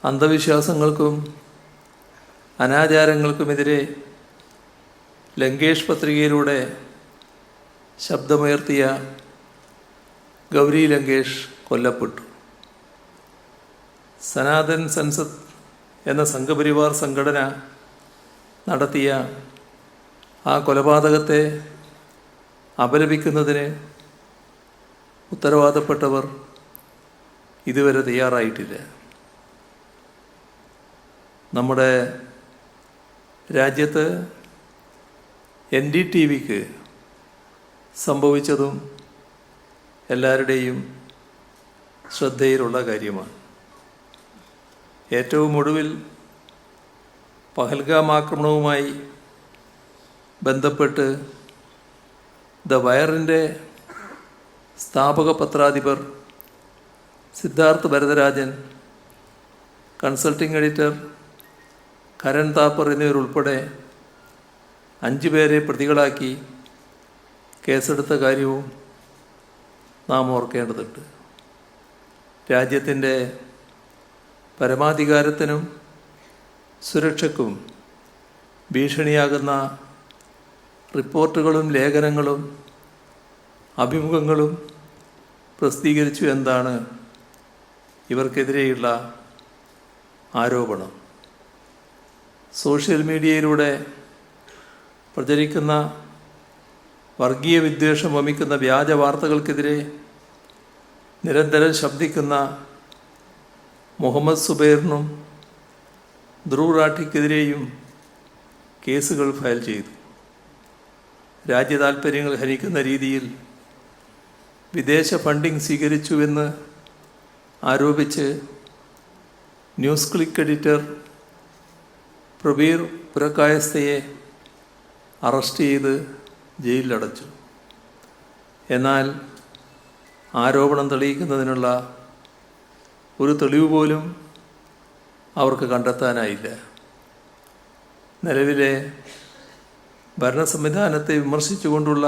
അന്ധവിശ്വാസങ്ങൾക്കും അനാചാരങ്ങൾക്കുമെതിരെ ലങ്കേഷ് പത്രികയിലൂടെ ശബ്ദമുയർത്തിയ ഗൗരി ലങ്കേഷ് കൊല്ലപ്പെട്ടു. സനാതൻ സൻസദ് എന്ന സംഘപരിവാർ സംഘടന നടത്തിയ ആ കൊലപാതകത്തെ അപലപിക്കുന്നതിന് ഉത്തരവാദപ്പെട്ടവർ ഇതുവരെ തയ്യാറായിട്ടില്ല. നമ്മുടെ രാജ്യത്ത് NDTVക്ക് സംഭവിച്ചതും എല്ലാവരുടെയും ശ്രദ്ധയിലുള്ള കാര്യമാണ്. ഏറ്റവും ഒടുവിൽ പഹൽഗാം ആക്രമണവുമായി ബന്ധപ്പെട്ട് ദ വയറിൻ്റെ സ്ഥാപക പത്രാധിപർ സിദ്ധാർത്ഥ് ഭരതരാജൻ, കൺസൾട്ടിംഗ് എഡിറ്റർ കരൺ താപ്പർ എന്നിവരുൾപ്പെടെ 5 പേരെ പ്രതികളാക്കി കേസെടുത്ത കാര്യവും നാം ഓർക്കേണ്ടതുണ്ട്. രാജ്യത്തിൻ്റെ പരമാധികാരത്തിനും സുരക്ഷയ്ക്കും ഭീഷണിയാകുന്ന റിപ്പോർട്ടുകളും ലേഖനങ്ങളും അഭിമുഖങ്ങളും പ്രസിദ്ധീകരിച്ചു എന്നതാണ് ഇവർക്കെതിരെയുള്ള ആരോപണം. സോഷ്യൽ മീഡിയയിലൂടെ പ്രചരിക്കുന്ന വർഗീയ വിദ്വേഷം വമിക്കുന്ന വ്യാജ വാർത്തകൾക്കെതിരെ നിരന്തരം ശബ്ദിക്കുന്ന മുഹമ്മദ് സുബൈറിനും ധ്രുവ് റാഠിക്കെതിരെയും കേസുകൾ ഫയൽ ചെയ്തു. രാജ്യതാൽപര്യങ്ങൾ ഹനിക്കുന്ന രീതിയിൽ വിദേശ ഫണ്ടിംഗ് സ്വീകരിച്ചുവെന്ന് ആരോപിച്ച് ന്യൂസ് ക്ലിക്ക് എഡിറ്റർ പ്രബീർ പുരക്കായസ്ഥയെ അറസ്റ്റ് ചെയ്ത് ജയിലിലടച്ചു. എന്നാൽ ആരോപണം തെളിയിക്കുന്നതിനുള്ള ഒരു തെളിവ് പോലും അവർക്ക് കണ്ടെത്താനായില്ല. നിലവിലെ ഭരണ സംവിധാനത്തെ വിമർശിച്ചുകൊണ്ടുള്ള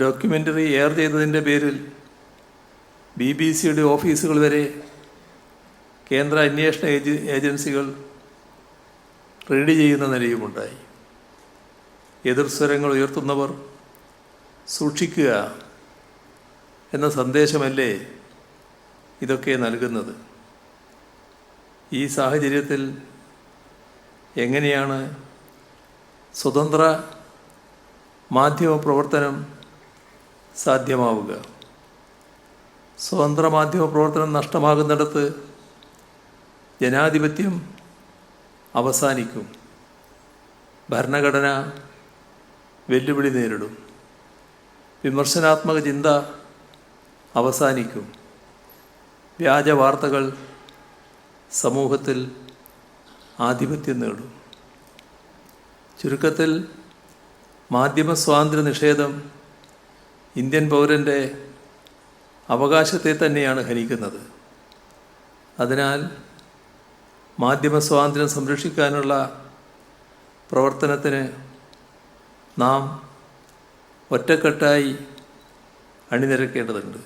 ഡോക്യുമെൻ്ററി എയർ ചെയ്തതിൻ്റെ പേരിൽ BBC ഓഫീസുകൾ വരെ കേന്ദ്ര അന്വേഷണ ഏജൻസികൾ റെയ്ഡ് ചെയ്യുന്ന നിലയുമുണ്ടായി. എതിർസ്വരങ്ങൾ ഉയർത്തുന്നവർ സൂക്ഷിക്കുക എന്ന സന്ദേശമല്ലേ ഇതൊക്കെ നൽകുന്നത്? ഈ സാഹചര്യത്തിൽ എങ്ങനെയാണ് സ്വതന്ത്ര മാധ്യമ പ്രവർത്തനം സാധ്യമാവുക? സ്വതന്ത്ര മാധ്യമ പ്രവർത്തനം നഷ്ടമാകുന്നിടത്ത് ജനാധിപത്യം അവസാനിക്കും. ഭരണഘടന വെല്ലുവിളി നേരിടും. വിമർശനാത്മക ചിന്ത അവസാനിക്കും. വ്യാജ വാർത്തകൾ സമൂഹത്തിൽ ആധിപത്യം നേടും. ചുരുക്കത്തിൽ മാധ്യമ സ്വാതന്ത്ര്യ നിഷേധം ഇന്ത്യൻ പൗരൻ്റെ അവകാശത്തെ തന്നെയാണ് ഹനിക്കുന്നത്. അതിനാൽ മാധ്യമ സ്വാതന്ത്ര്യം സംരക്ഷിക്കാനുള്ള പ്രവർത്തനത്തിന് നാം ഒറ്റക്കെട്ടായി അണിനിരക്കേണ്ടതുണ്ട്.